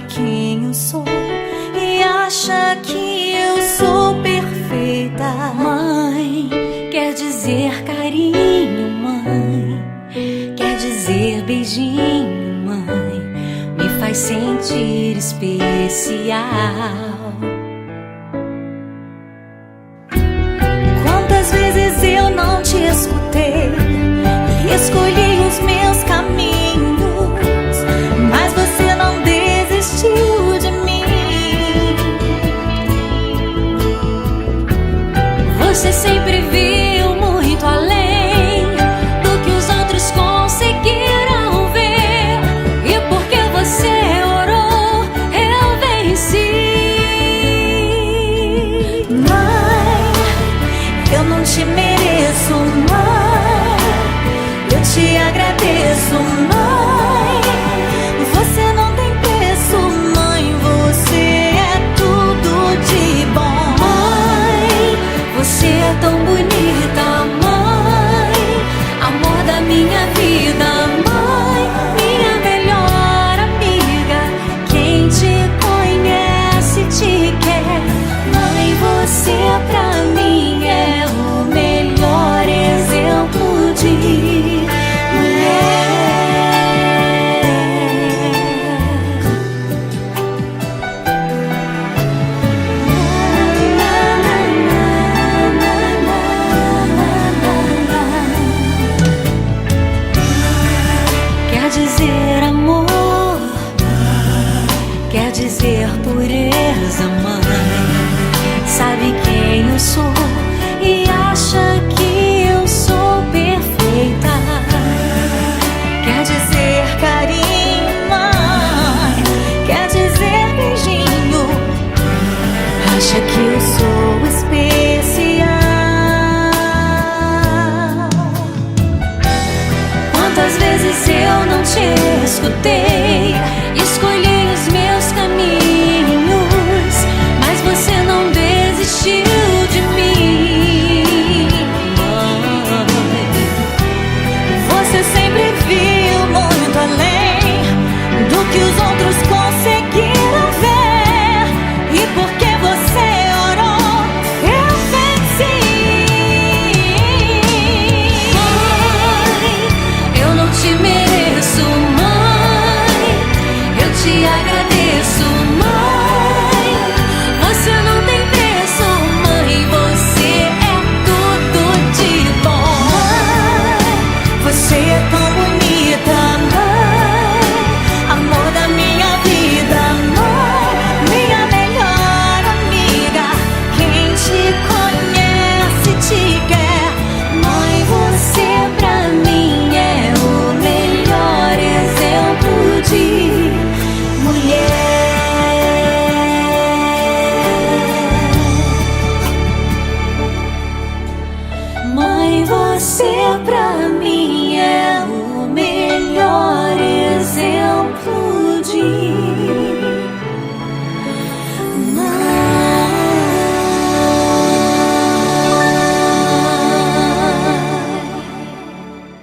quem eu sou e acha que eu sou perfeita. Mãe, quer dizer carinho, mãe, quer dizer beijinho, mãe, me faz sentir especial. Quantas vezes eu não te escutei e escolhi os meus caminhos, mas você não desistiu de mim. Você sempre viu muito além do que os outros conseguiram ver, e porque você orou, eu venci. Mãe, eu não te mereço, mãe, eu te agradeço, mãe. Você não tem preço, mãe, você é tudo de bom. Mãe, você é tão bonita, mãe, amor da minha vida, mãe, minha melhor amiga. Quem te conhece te quer, mãe, você pra mim é o melhor exemplo de mulher. Quer dizer amor, quer dizer pureza, mãe, sabe quem eu sou e acha que eu sou perfeita. Quer dizer carinho, mãe, quer dizer beijinho, acha que eu sou especial. Quantas vezes eu não te escutei